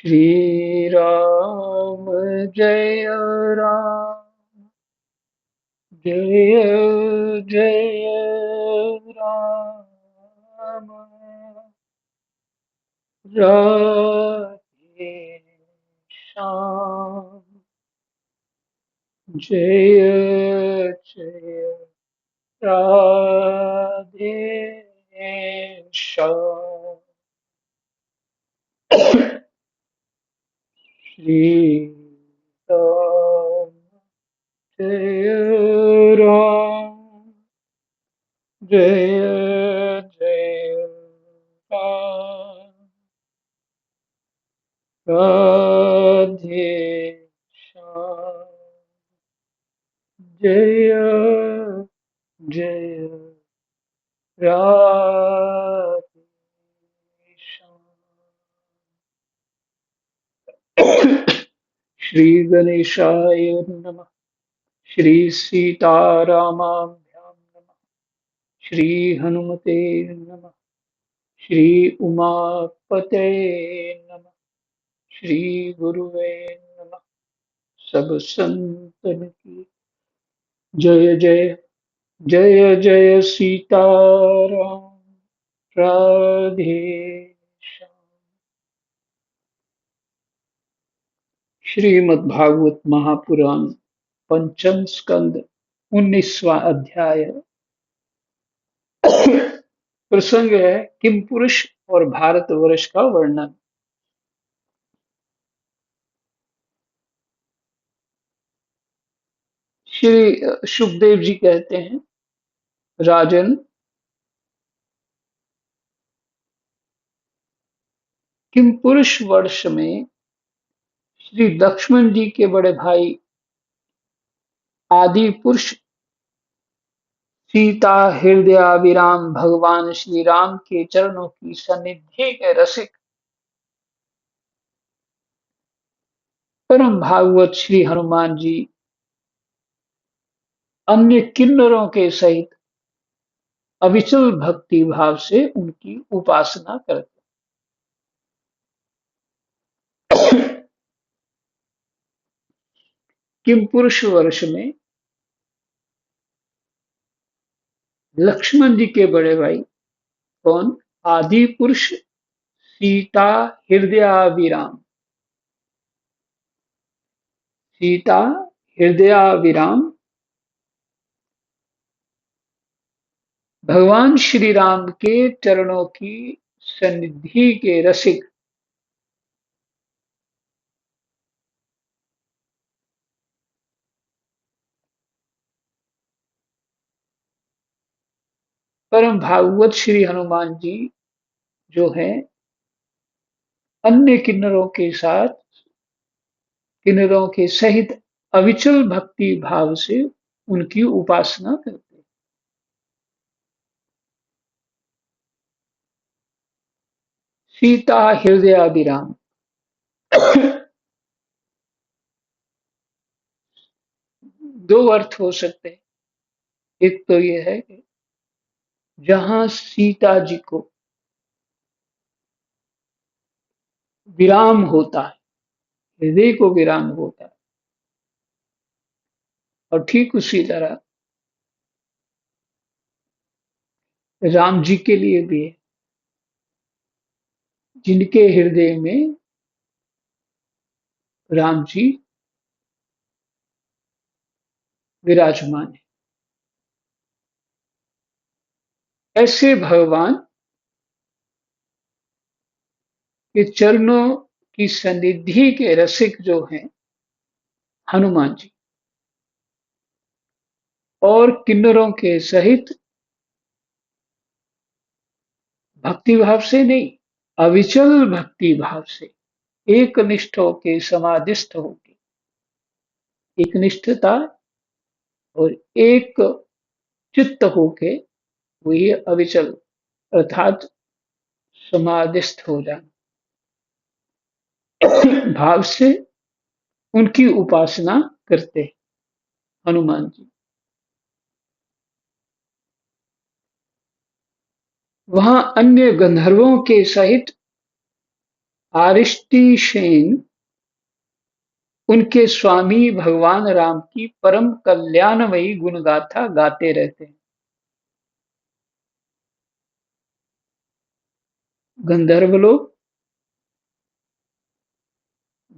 श्री राम जय राम जय जय राम राधे श्याम जय जय राधे श्याम श्री राम जय राम जय जय राम राधे श्याम जय जय राधे श्याम श्री गणेशाय नमः। श्री सीतारामाभ्यां नमः। श्री हनुमते नमः। श्री उमापते नमः। श्री गुरुवे नमः। सब संतन की जय जय जय जय सीताराम राधे श्याम। श्रीमद्भागवत महापुराण पंचम स्कंद 19वां अध्याय। प्रसंग है किम पुरुष और भारतवर्ष का वर्णन। श्री सुखदेव जी कहते हैं, राजन, किम पुरुष वर्ष में श्री लक्ष्मण जी के बड़े भाई आदि पुरुष सीता हृदयाभिराम भगवान श्री राम के चरणों की सन्निधि के रसिक परम भागवत श्री हनुमान जी अन्य किन्नरों के सहित अविचल भक्ति भाव से उनकी उपासना करते। किम पुरुष वर्ष में लक्ष्मण जी के बड़े भाई कौन? आदि पुरुष सीता हृदयाभिराम। सीता हृदयाभिराम भगवान श्री राम के चरणों की सन्निधि के रसिक परम भागवत श्री हनुमान जी जो है अन्य किन्नरों के सहित अविचल भक्ति भाव से उनकी उपासना करते। सीता हृदयाभिराम दो अर्थ हो सकते हैं। एक तो यह है कि जहां सीता जी को विराम होता है, हृदय को विराम होता है, और ठीक उसी तरह राम जी के लिए भी है, जिनके हृदय में राम जी विराजमान है। ऐसे भगवान के चरणों की सन्निधि के रसिक जो हैं हनुमान जी, और किन्नरों के सहित भक्ति भाव से नहीं, अविचल भक्ति भाव से एक निष्ठ होके समाधिस्थ होके, एक निष्ठता और एक चित्त होके वही अविचल अर्थात समाधिस्थ हो जाना भाव से उनकी उपासना करते हैं हनुमान जी। वहां अन्य गंधर्वों के सहित आरिष्टिशेन उनके स्वामी भगवान राम की परम कल्याणमयी गुणगाथा गाते रहते हैं। गंधर्व लोग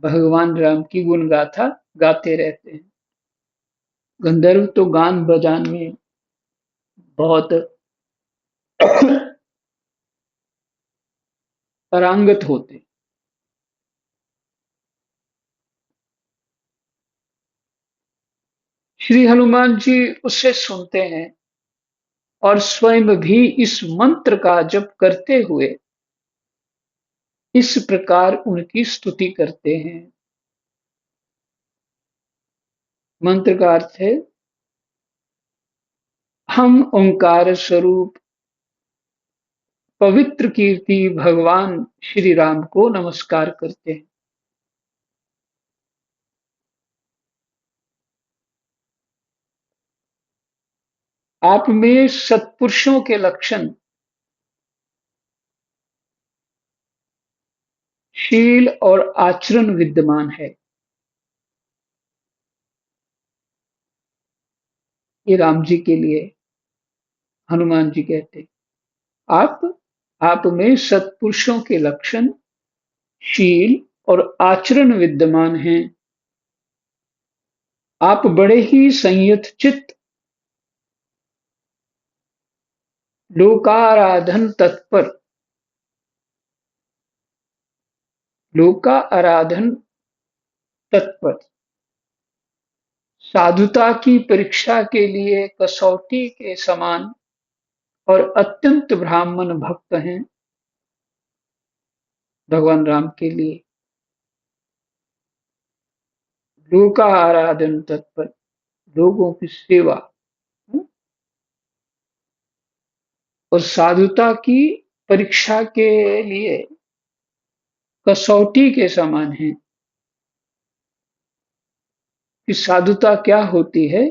भगवान राम की गुणगाथा गाते रहते हैं। गंधर्व तो गान बजान में बहुत पारंगत होते। श्री हनुमान जी उससे सुनते हैं और स्वयं भी इस मंत्र का जप करते हुए इस प्रकार उनकी स्तुति करते हैं। मंत्र का अर्थ है, हम ओंकार स्वरूप पवित्र कीर्ति भगवान श्री राम को नमस्कार करते हैं। आप में सत्पुरुषों के लक्षण शील और आचरण विद्यमान है। ये राम जी के लिए हनुमान जी कहते हैं, आप में सत्पुरुषों के लक्षण शील और आचरण विद्यमान हैं। आप बड़े ही संयत चित्त, लोकाराधन तत्पर, लोका आराधन तत्पर, साधुता की परीक्षा के लिए कसौटी के समान और अत्यंत ब्राह्मण भक्त हैं भगवान राम के लिए। लोका आराधन तत्पर, लोगों की सेवा और साधुता की परीक्षा के लिए कसौटी के समान है। कि साधुता क्या होती है,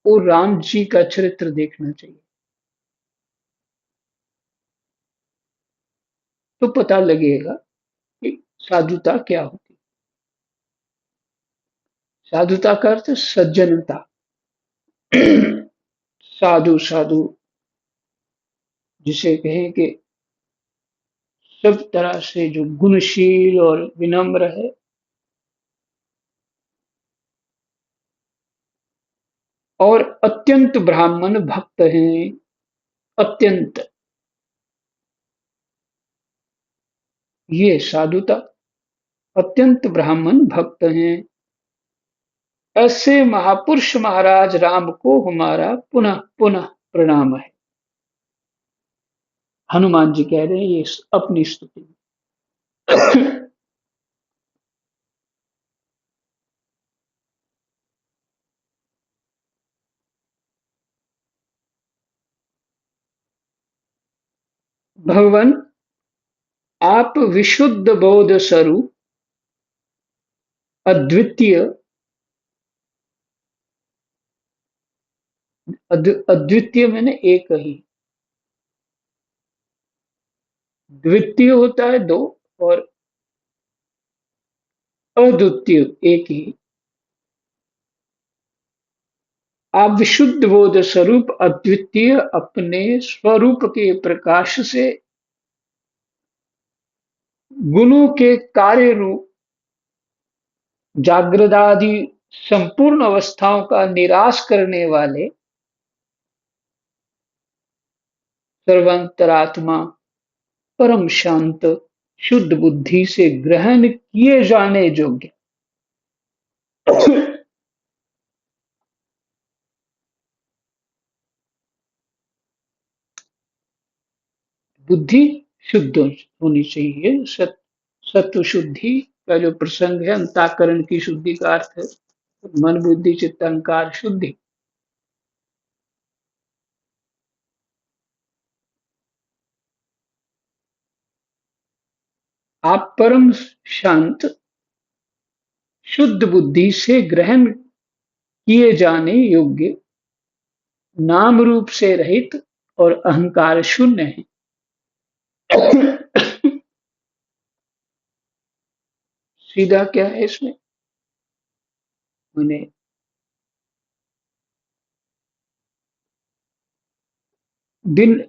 वो राम जी का चरित्र देखना चाहिए तो पता लगेगा कि साधुता क्या होती है। साधुता का अर्थ सज्जनता। साधु साधु जिसे कहें कि सब तरह से जो गुणशील और विनम्र है, और अत्यंत ब्राह्मण भक्त हैं। अत्यंत, ये साधुता। अत्यंत ब्राह्मण भक्त हैं, ऐसे महापुरुष महाराज राम को हमारा पुनः पुनः प्रणाम है। हनुमान जी कह रहे हैं ये अपनी स्तुति में। भगवान, आप विशुद्ध बोध स्वरूप, अद्वितीय, अद्वितीय मैंने एक ही, द्वितीय होता है दो, और अद्वितीय एक ही। आप विशुद्ध बोध स्वरूप अद्वितीय अपने स्वरूप के प्रकाश से गुणों के कार्य रूप जागृदादि संपूर्ण अवस्थाओं का निराश करने वाले सर्वांतरात्मा, परम शांत, शुद्ध बुद्धि से ग्रहण किए जाने योग्य बुद्धि शुद्ध होनी चाहिए। सत्व शुद्धि का जो प्रसंग है, अंतःकरण की शुद्धि का अर्थ है मन बुद्धि चित्त अहंकार शुद्धि। आप परम शांत शुद्ध बुद्धि से ग्रहण किए जाने योग्य, नाम रूप से रहित और अहंकार शून्य है। सीधा क्या है इसमें? मैंने बिन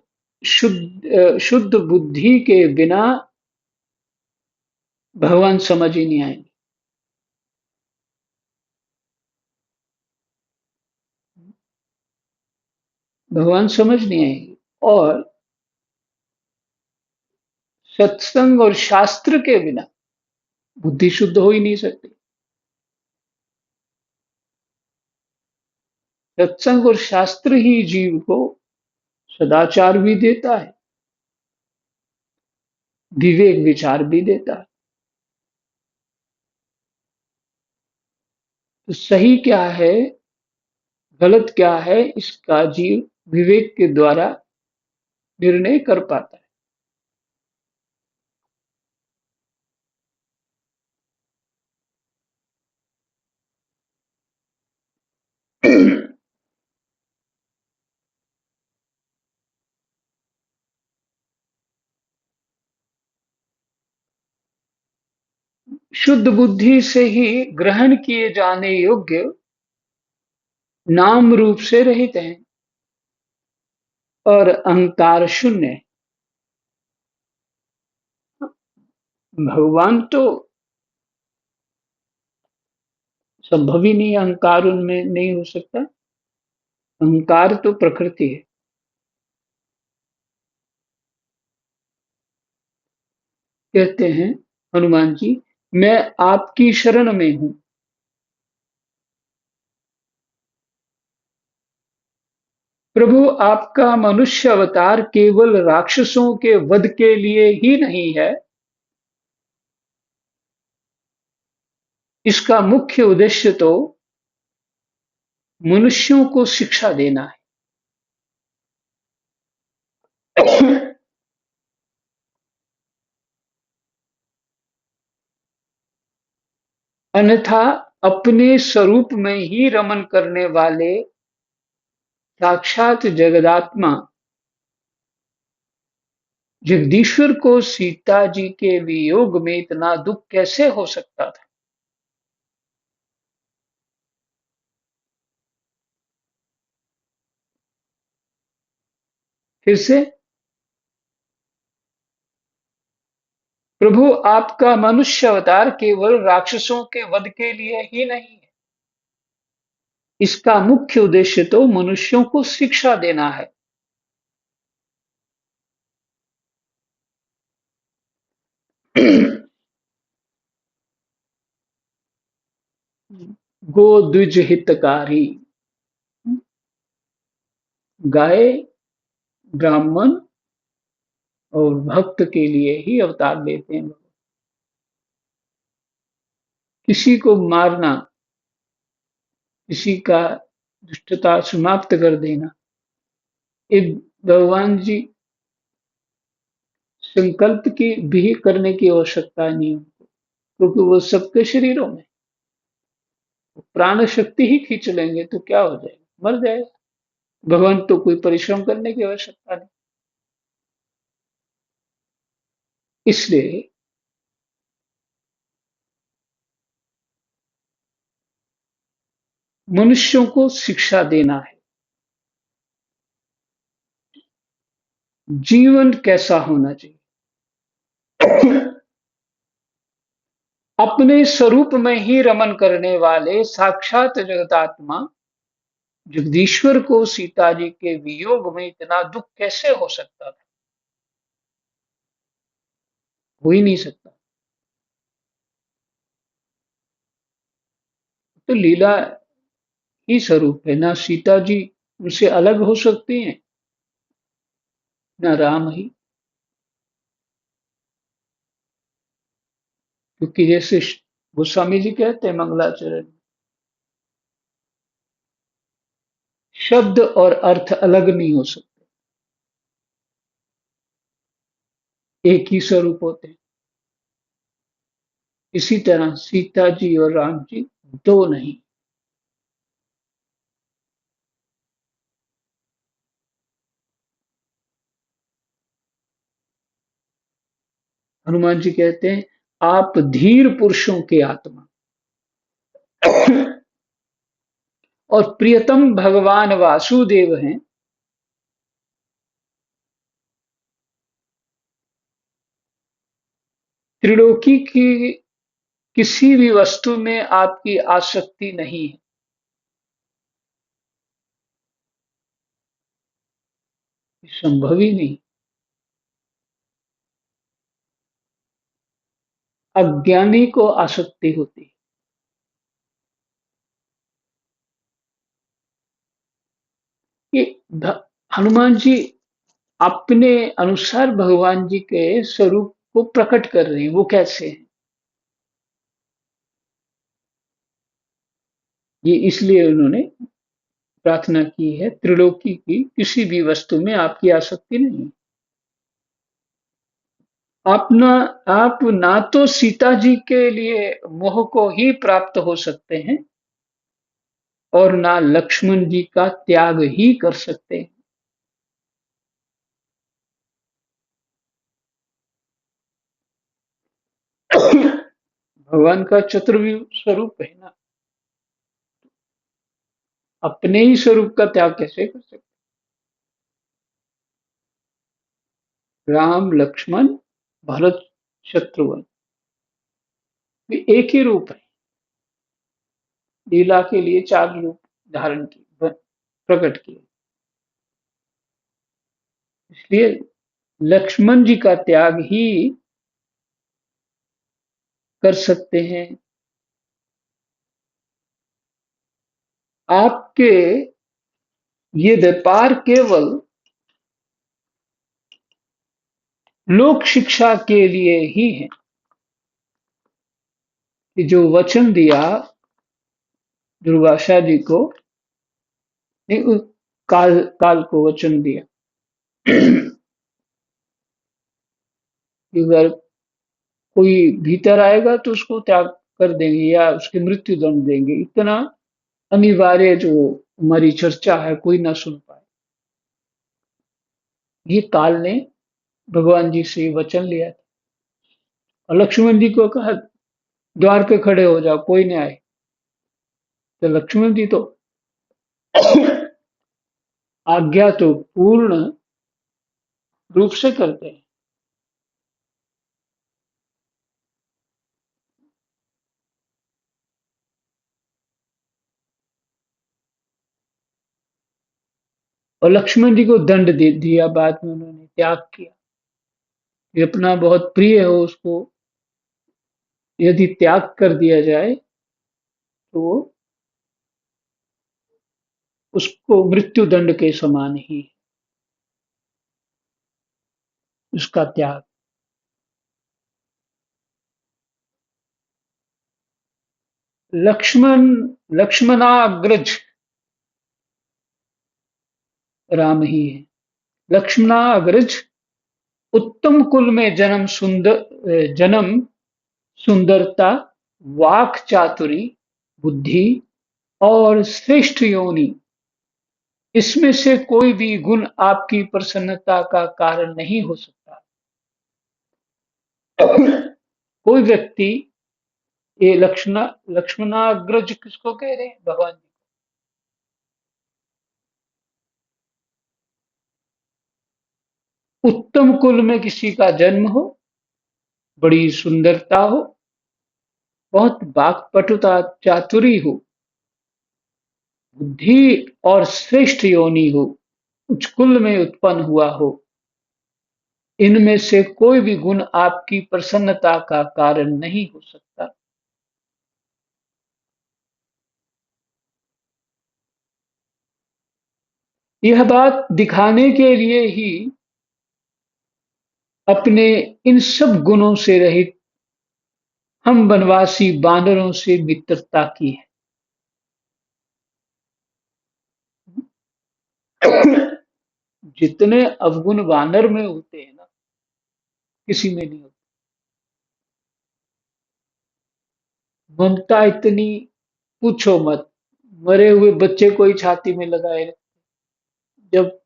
शुद्ध बुद्धि के बिना भगवान समझ ही नहीं आएंगे। भगवान समझ नहीं आएंगे। और सत्संग और शास्त्र के बिना बुद्धि शुद्ध हो ही नहीं सकती। सत्संग और शास्त्र ही जीव को सदाचार भी देता है, विवेक विचार भी देता है। तो सही क्या है, गलत क्या है, इसका जीव विवेक के द्वारा निर्णय कर पाता है। शुद्ध बुद्धि से ही ग्रहण किए जाने योग्य नाम रूप से रहित हैं और अहंकार शून्य है। भगवान तो संभव ही नहीं, अहंकार उनमें नहीं हो सकता। अहंकार तो प्रकृति है। कहते हैं हनुमान जी, मैं आपकी शरण में हूं। प्रभु, आपका मनुष्य अवतार केवल राक्षसों के वध के लिए ही नहीं है, इसका मुख्य उद्देश्य तो मनुष्यों को शिक्षा देना है। अन्यथा अपने स्वरूप में ही रमन करने वाले साक्षात जगदात्मा जगदीश्वर को सीता जी के वियोग में इतना दुख कैसे हो सकता था? फिर से, प्रभु, आपका मनुष्य अवतार केवल राक्षसों के वध के लिए ही नहीं है, इसका मुख्य उद्देश्य तो मनुष्यों को शिक्षा देना है। गो द्विज हितकारी, गाय, ब्राह्मण और भक्त के लिए ही अवतार लेते हैं। किसी को मारना, किसी का दुष्टता समाप्त कर देना, ये भगवान जी संकल्प की भी करने की आवश्यकता नहीं है, क्योंकि वो सबके शरीरों में प्राण शक्ति ही खींच लेंगे तो क्या हो जाएगा, मर जाएगा। भगवान तो कोई परिश्रम करने की आवश्यकता नहीं। इसलिए मनुष्यों को शिक्षा देना है, जीवन कैसा होना चाहिए। अपने स्वरूप में ही रमन करने वाले साक्षात जगतात्मा जगदीश्वर को सीता जी के वियोग में इतना दुख कैसे हो सकता था? हो ही नहीं सकता। तो लीला ही स्वरूप है, ना सीता जी उनसे अलग हो सकती हैं, ना राम ही। क्योंकि जैसे गोस्वामी जी कहते हैं मंगलाचरण, शब्द और अर्थ अलग नहीं हो सकते, एक ही स्वरूप होते हैं। इसी तरह सीता जी और राम जी दो नहीं। हनुमान जी कहते हैं, आप धीर पुरुषों के आत्मा और प्रियतम भगवान वासुदेव हैं। त्रिलोकी की किसी भी वस्तु में आपकी आसक्ति नहीं है। संभव ही नहीं। अज्ञानी को आसक्ति होती है। ये हनुमान जी अपने अनुसार भगवान जी के स्वरूप को प्रकट कर रहे हैं। वो कैसे हैं? ये इसलिए उन्होंने प्रार्थना की है, त्रिलोकी की किसी भी वस्तु में आपकी आसक्ति नहीं। आप ना तो सीता जी के लिए मोह को ही प्राप्त हो सकते हैं और ना लक्ष्मण जी का त्याग ही कर सकते हैं। भगवान का चतुर्विध स्वरूप है ना, अपने ही स्वरूप का त्याग कैसे कर सकते? राम, लक्ष्मण, भरत, शत्रुघ्न, ये एक ही रूप है। लीला के लिए चार रूप धारण किए, प्रकट किए। इसलिए लक्ष्मण जी का त्याग ही कर सकते हैं। आपके ये व्यापार केवल लोक शिक्षा के लिए ही है कि जो वचन दिया दुर्वासा जी को, नहीं, काल काल को वचन दिया कि अगर कोई भीतर आएगा तो उसको त्याग कर देंगे या उसकी मृत्यु दंड देंगे। इतना अनिवार्य जो हमारी चर्चा है, कोई ना सुन पाए। ये काल ने भगवान जी से वचन लिया था और लक्ष्मण जी को कहा द्वार पे खड़े हो जाओ, कोई नहीं आए। तो लक्ष्मण जी तो आज्ञा तो पूर्ण रूप से करते हैं। और लक्ष्मण जी को दंड दे दिया, बाद में उन्होंने त्याग किया। ये अपना बहुत प्रिय हो उसको यदि त्याग कर दिया जाए तो उसको मृत्यु दंड के समान ही उसका त्याग। लक्ष्मण लक्ष्मणाग्रज राम ही है। लक्ष्मणाग्रज उत्तम कुल में जन्म, सुंदरता, वाक चातुरी, बुद्धि और श्रेष्ठ योनि, इसमें से कोई भी गुण आपकी प्रसन्नता का कारण नहीं हो सकता। कोई व्यक्ति, ये लक्ष्मणाग्रज किसको कह रहे हैं? भगवान जी। उत्तम कुल में किसी का जन्म हो, बड़ी सुंदरता हो, बहुत वाक्पटुता चातुरी हो, बुद्धि और श्रेष्ठ योनि हो, उच्च कुल में उत्पन्न हुआ हो, इनमें से कोई भी गुण आपकी प्रसन्नता का कारण नहीं हो सकता। यह बात दिखाने के लिए ही अपने इन सब गुणों से रहित हम वनवासी बानरों से मित्रता की है। जितने अवगुण वानर में होते हैं ना, किसी में नहीं होते। ममता इतनी, पूछो मत। मरे हुए बच्चे को ही छाती में लगाए रहे, जब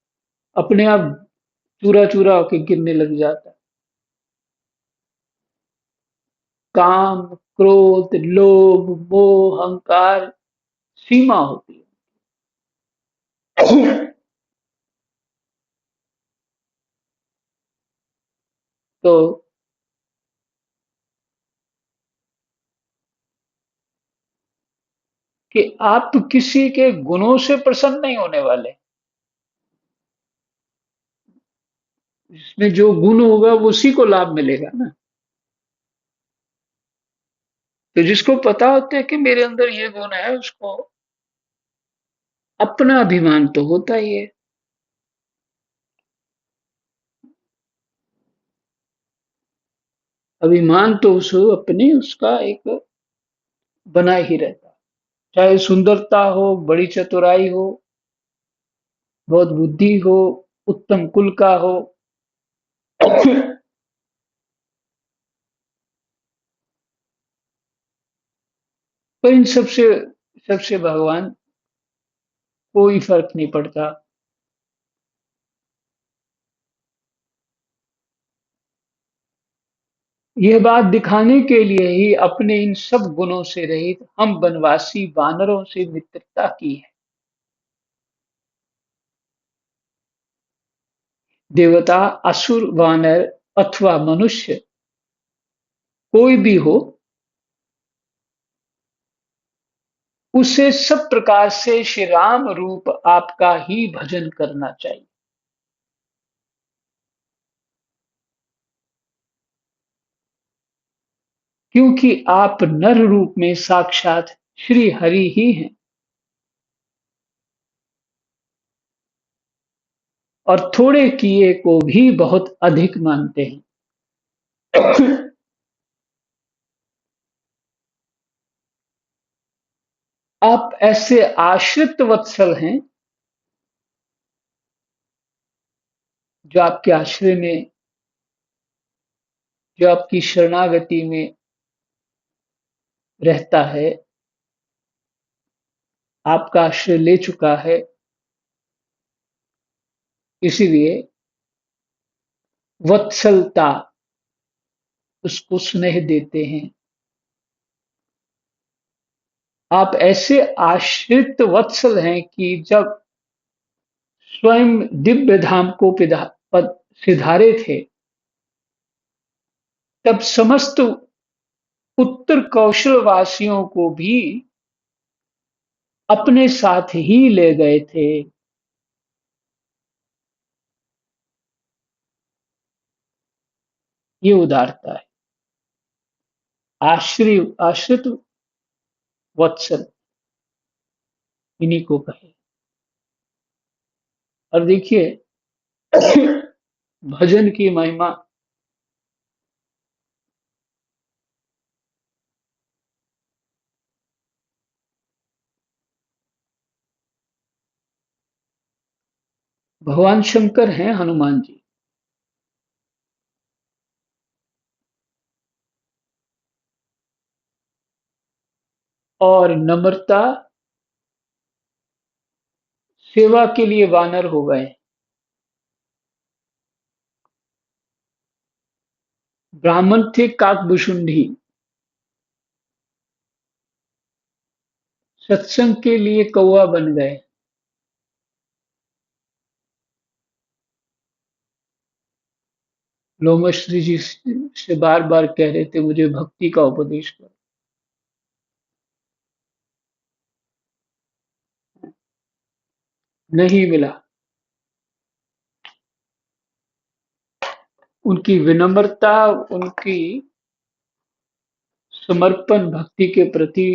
अपने आप चूरा चूरा होके गिरने लग जाता है। काम, क्रोध, लोभ, मोह, अहंकार सीमा होती है। तो कि आप किसी के गुणों से प्रसन्न नहीं होने वाले। इसमें जो गुण होगा वो उसी को लाभ मिलेगा ना। तो जिसको पता होता है कि मेरे अंदर ये गुण है, उसको अपना अभिमान तो होता ही है। अभिमान तो उस अपने उसका एक बना ही रहता है। चाहे सुंदरता हो, बड़ी चतुराई हो, बहुत बुद्धि हो, उत्तम कुल का हो। पर इन सबसे सबसे भगवान कोई फर्क नहीं पड़ता। यह बात दिखाने के लिए ही अपने इन सब गुणों से रहित हम वनवासी वानरों से मित्रता की है। देवता, असुर, वानर अथवा मनुष्य कोई भी हो, उसे सब प्रकार से श्री राम रूप आपका ही भजन करना चाहिए। क्योंकि आप नर रूप में साक्षात श्री हरि ही हैं और थोड़े किए को भी बहुत अधिक मानते हैं। आप ऐसे आश्रित वत्सल हैं जो आपके आश्रय में, जो आपकी शरणागति में रहता है, आपका आश्रय ले चुका है, इसीलिए वत्सलता उसको स्नेह देते हैं। आप ऐसे आश्रित वत्सल हैं कि जब स्वयं दिव्य धाम को सिधारे थे, तब समस्त उत्तर कौशल वासियों को भी अपने साथ ही ले गए थे। ये उदारता है। आश्रित वत्सल इन्हीं को कहे। और देखिए, भजन की महिमा भगवान शंकर हैं हनुमान जी। और नम्रता सेवा के लिए वानर हो गए। ब्राह्मण थे काकभुशुंडी, सत्संग के लिए कौवा बन गए। लोमश्री जी से बार बार कह रहे थे मुझे भक्ति का उपदेश करो। नहीं मिला। उनकी विनम्रता, उनकी समर्पण भक्ति के प्रति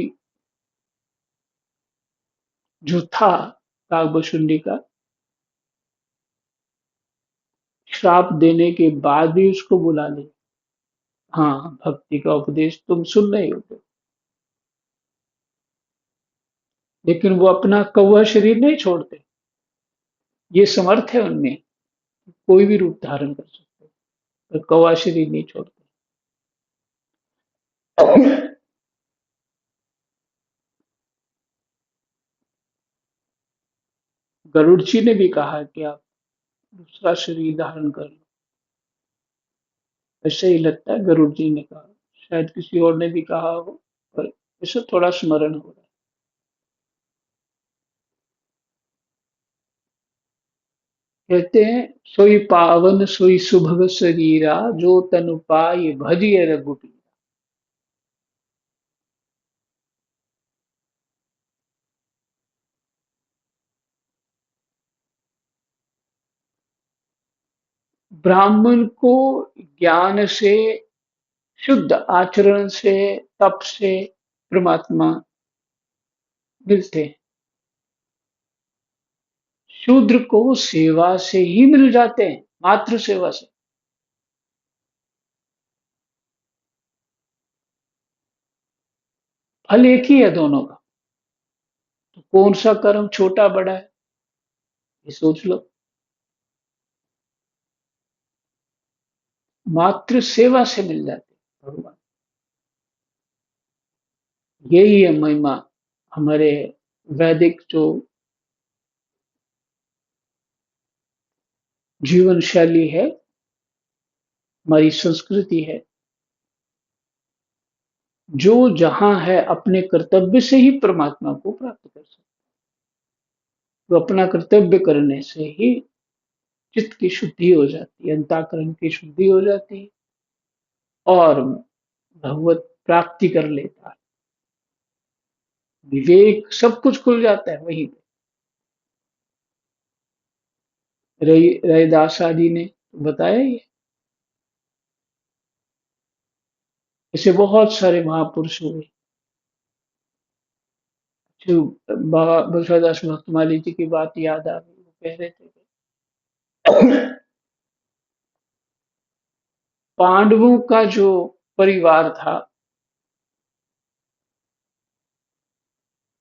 जो था काकभुशुंडी का, श्राप देने के बाद भी उसको बुला ले। हाँ, भक्ति का उपदेश तुम सुन रहे हो तो। लेकिन वो अपना कौवा शरीर नहीं छोड़ते। ये समर्थ है उनमें, कोई भी रूप धारण कर सकते, पर कौवा शरीर नहीं छोड़ते। गरुड़ जी ने भी कहा कि आप दूसरा शरीर धारण कर लो। ऐसे ही लगता है गरुड़ जी ने कहा, शायद किसी और ने भी कहा हो, पर इसे थोड़ा स्मरण हो रहा है। कहते हैं, सोई पावन सोई सुभग शरीरा, जो तनु पाए भजिय रघुपीरा। ब्राह्मण को ज्ञान से, शुद्ध आचरण से, तप से परमात्मा मिलते हैं। शूद्र को सेवा से ही मिल जाते हैं, मात्र सेवा से। फल एक ही है दोनों का। तो कौन सा कर्म छोटा बड़ा है, ये सोच लो। मात्र सेवा से मिल जाते हैं भगवान। यही है महिमा हमारे वैदिक जो जीवन शैली है, हमारी संस्कृति है, जो जहां है अपने कर्तव्य से ही परमात्मा को प्राप्त कर सकते। तो अपना कर्तव्य करने से ही चित्त की शुद्धि हो जाती है, अंतःकरण की शुद्धि हो जाती है, और भगवत प्राप्ति कर लेता है। विवेक सब कुछ खुल जाता है वहीं पे। रैदास आदि ने बताया ही है। ऐसे बहुत सारे महापुरुष हुए जो, बाबा बसवदास भक्तमाली जी की बात याद आ गई। वो कह रहे थे पांडवों का जो परिवार था,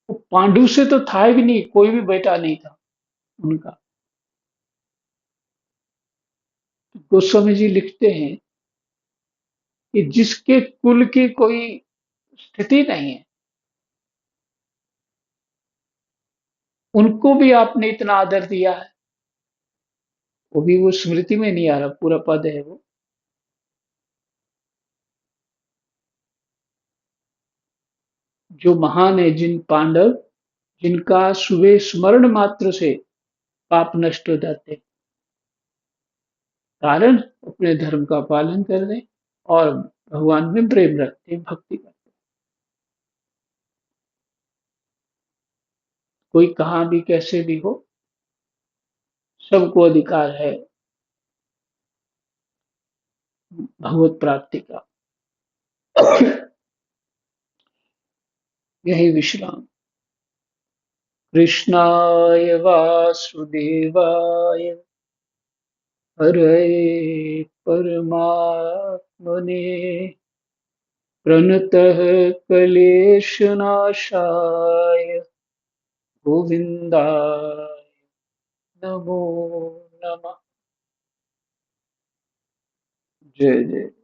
वो पांडु से तो था भी नहीं, कोई भी बेटा नहीं था उनका। गोस्वामी जी लिखते हैं कि जिसके कुल की कोई स्थिति नहीं है, उनको भी आपने इतना आदर दिया है। वो भी वो स्मृति में नहीं आ रहा, पूरा पद है वो। जो महान है जिन पांडव, जिनका सुबह स्मरण मात्र से पाप नष्ट हो जाते, कारण अपने धर्म का पालन कर रहे और भगवान में प्रेम रखते, भक्ति करते। कोई कहाँ भी कैसे भी हो, सबको अधिकार है भगवत प्राप्ति का। यही विश्राम। कृष्णाय वासुदेवाय हरये परमात्मने प्रणतः क्लेशनाशाय गोविन्दाय नमो नमः। जय जय।